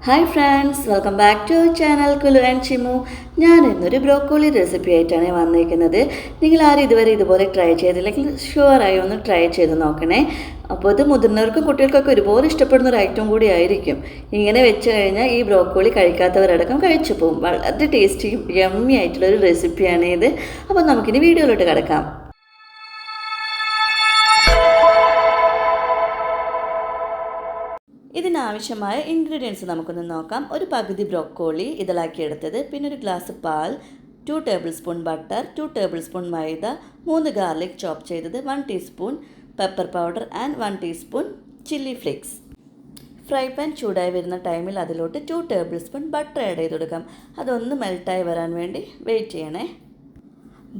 Hi friends, welcome back to our channel Kulu and Chimu. ഞാൻ ഇന്നൊരു broccoli recipe ആയിട്ടാണ് വന്നിരിക്കുന്നത്. നിങ്ങൾ ആരും ഇതുവരെ ഇതുപോലെ ട്രൈ ചെയ്തില്ലെങ്കിൽ ഷുവറായി ഒന്ന് ട്രൈ ചെയ്ത് നോക്കണേ. അപ്പോൾ ഇത് മുതിർന്നവർക്കും കുട്ടികൾക്കൊക്കെ ഒരുപോലെ ഇഷ്ടപ്പെടുന്ന ഒരു ഐറ്റം കൂടി ആയിരിക്കും. ഇങ്ങനെ വെച്ച് കഴിഞ്ഞാൽ ഈ ബ്രോക്കോളി കഴിക്കാത്തവരടക്കം കഴിച്ചു പോകും. വളരെ ടേസ്റ്റിയും യമ്മി ആയിട്ടുള്ളൊരു റെസിപ്പിയാണ് ഇത്. അപ്പോൾ നമുക്കിനി വീഡിയോയിലോട്ട് കിടക്കാം. ഇതിനാവശ്യമായ ഇൻഗ്രീഡിയൻസ് നമുക്കൊന്ന് നോക്കാം. ഒരു പകുതി ബ്രോക്കോളി ഇതളാക്കിയെടുത്തത്, പിന്നെ ഒരു ഗ്ലാസ് പാൽ, 2 tablespoon butter, 2 tablespoon maida, 3 garlic chop ചെയ്തത്, 1 teaspoon pepper powder and 1 teaspoon chilli flakes. Fry pan ചൂടായി വരുന്ന ടൈമിൽ അതിലോട്ട് 2 ടേബിൾ സ്പൂൺ ബട്ടർ ആഡ് ചെയ്ത് കൊടുക്കാം. അതൊന്ന് മെൽട്ടായി വരാൻ വേണ്ടി വെയിറ്റ് ചെയ്യണേ.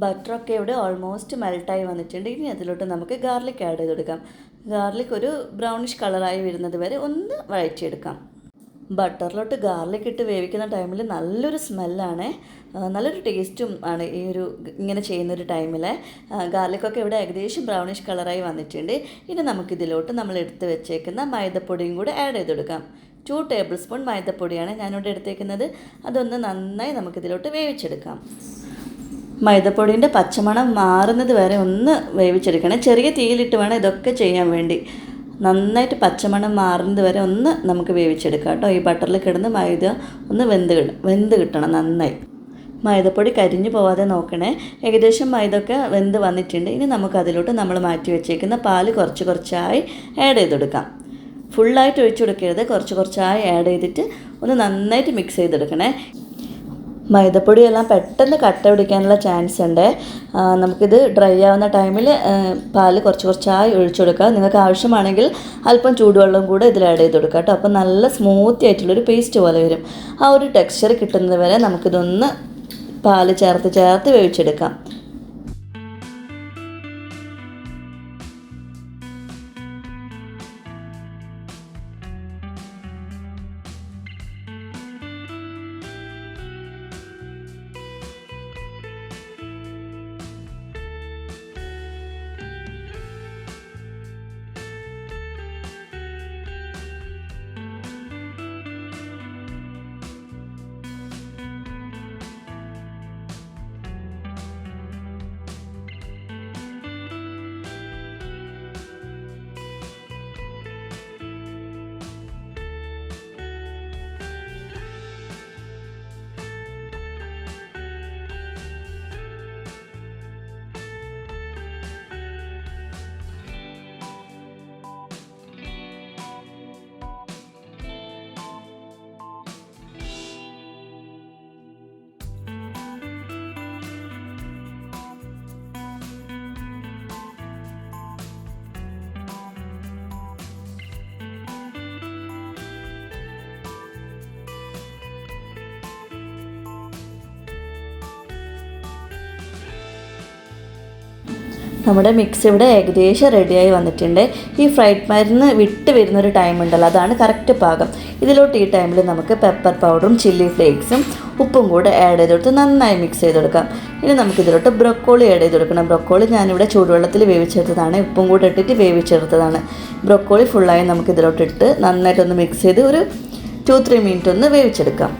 ബട്ടറൊക്കെ ഇവിടെ ഓൾമോസ്റ്റ് മെൽട്ടായി വന്നിട്ടുണ്ട്. ഇനി അതിലോട്ട് നമുക്ക് ഗാർലിക് ആഡ് ചെയ്ത് കൊടുക്കാം. ഗാർലിക് ഒരു ബ്രൗണിഷ് കളറായി വരുന്നത് വരെ ഒന്ന് വഴറ്റിയെടുക്കാം. ബട്ടറിലോട്ട് ഗാർലിക് ഇട്ട് വേവിക്കുന്ന ടൈമിൽ നല്ലൊരു സ്മെല്ലാണ്, നല്ലൊരു ടേസ്റ്റും ആണ് ഇങ്ങനെ ചെയ്യുന്നൊരു ടൈമിൽ. ഗാർലിക്കൊക്കെ ഇവിടെ ഏകദേശം ബ്രൗണിഷ് കളറായി വന്നിട്ടുണ്ട്. ഇനി നമുക്കിതിലോട്ട് നമ്മൾ എടുത്ത് വെച്ചേക്കുന്ന മൈദപ്പൊടിയും കൂടെ ആഡ് ചെയ്ത് കൊടുക്കാം. 2 ടേബിൾ സ്പൂൺ മൈദപ്പൊടിയാണ് ഞാനിവിടെ എടുത്തേക്കുന്നത്. അതൊന്ന് നന്നായി നമുക്കിതിലോട്ട് വേവിച്ചെടുക്കാം. മൈദപ്പൊടിൻ്റെ പച്ചമണം മാറുന്നത് വരെ ഒന്ന് വേവിച്ചെടുക്കണം. ചെറിയ തീയിലിട്ട് വേണം ഇതൊക്കെ ചെയ്യാൻ വേണ്ടി. നന്നായിട്ട് പച്ചമണം മാറുന്നത് വരെ ഒന്ന് നമുക്ക് വേവിച്ചെടുക്കാം കേട്ടോ. ഈ ബട്ടറിൽ കിടന്ന് മൈദ ഒന്ന് വെന്ത് കിട്ടണം നന്നായി. മൈദപ്പൊടി കരിഞ്ഞു പോവാതെ നോക്കണേ. ഏകദേശം മൈദൊക്കെ വെന്ത് വന്നിട്ടുണ്ട്. ഇനി നമുക്കതിലോട്ട് നമ്മൾ മാറ്റി വെച്ചേക്കുന്ന പാല് കുറച്ച് കുറച്ചായി ആഡ് ചെയ്ത് കൊടുക്കാം. ഫുള്ളായിട്ട് ഒഴിച്ചു കൊടുക്കരുത്, കുറച്ച് കുറച്ചായി ആഡ് ചെയ്തിട്ട് ഒന്ന് നന്നായിട്ട് മിക്സ് ചെയ്തെടുക്കണേ. മൈദപ്പൊടിയെല്ലാം പെട്ടെന്ന് കട്ട പിടിക്കാനുള്ള ചാൻസ് ഉണ്ട്. നമുക്കിത് ഡ്രൈ ആവുന്ന ടൈമിൽ പാല് കുറച്ച് കുറച്ചായി ഒഴിച്ചു കൊടുക്കുക. നിങ്ങൾക്ക് ആവശ്യമാണെങ്കിൽ അല്പം ചൂടുവെള്ളം കൂടെ ഇതിൽ ആഡ് ചെയ്ത് കൊടുക്കുക കേട്ടോ. അപ്പോൾ നല്ല സ്മൂത്തി ആയിട്ടുള്ളൊരു പേസ്റ്റ് പോലെ വരും. ആ ഒരു ടെക്സ്ചർ കിട്ടുന്നത് വരെ നമുക്കിതൊന്ന് പാല് ചേർത്ത് വേവിച്ചെടുക്കാം. നമ്മുടെ മിക്സ് ഇവിടെ ഏകദേശം റെഡിയായി വന്നിട്ടുണ്ട്. ഈ ഫ്രൈഡ് പാനിന്ന് വിട്ട് വരുന്നൊരു ടൈം ഉണ്ടല്ലോ, അതാണ് കറക്റ്റ് പാകം. ഇതിലോട്ട് ഈ ടൈമിൽ നമുക്ക് പെപ്പർ പൗഡറും ചില്ലി ഫ്ലേക്സും ഉപ്പും കൂടെ ആഡ് ചെയ്ത് കൊടുത്ത് നന്നായി മിക്സ് ചെയ്ത് കൊടുക്കാം. ഇനി നമുക്കിതിലോട്ട് ബ്രൊക്കോളി ആഡ് ചെയ്ത് കൊടുക്കണം. ബ്രൊക്കോളി ഞാനിവിടെ ചൂടുവെള്ളത്തിൽ വേവിച്ചെടുത്തതാണ്, ഉപ്പും കൂടെ ഇട്ടിട്ട് വേവിച്ചെടുത്തതാണ്. ബ്രൊക്കോളി ഫുള്ളായി നമുക്കിതിലോട്ട് ഇട്ട് നന്നായിട്ടൊന്ന് മിക്സ് ചെയ്ത് ഒരു 2-3 മിനിറ്റ് ഒന്ന് വേവിച്ചെടുക്കാം.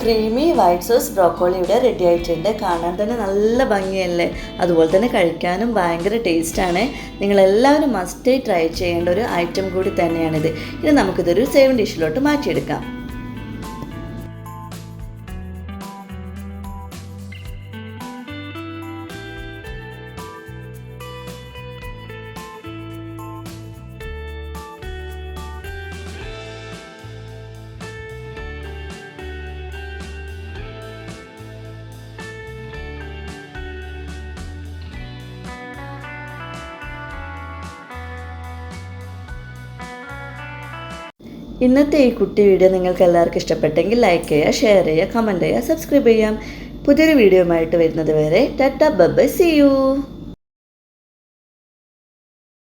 ക്രീമി വൈറ്റ് സോസ് ബ്രോക്കോളി ഇവിടെ റെഡി ആയിട്ടുണ്ട്. കാണാൻ തന്നെ നല്ല ഭംഗിയല്ലേ, അതുപോലെ തന്നെ കഴിക്കാനും ഭയങ്കര ടേസ്റ്റാണ്. നിങ്ങളെല്ലാവരും മസ്റ്റായി ട്രൈ ചെയ്യേണ്ട ഒരു ഐറ്റം കൂടി തന്നെയാണിത്. ഇനി നമുക്കിതൊരു സെർവിങ് ഡിഷിലോട്ട് മാറ്റിയെടുക്കാം. ഇന്നത്തെ ഈ കുട്ടി വീഡിയോ നിങ്ങൾക്ക് എല്ലാവർക്കും ഇഷ്ടപ്പെട്ടെങ്കിൽ ലൈക്ക് ചെയ്യുക, ഷെയർ ചെയ്യുക, കമൻറ്റ് ചെയ്യുക, സബ്സ്ക്രൈബ് ചെയ്യാം. പുതിയൊരു വീഡിയോയുമായിട്ട് വരുന്നത് വരെ tata bye bye, see U.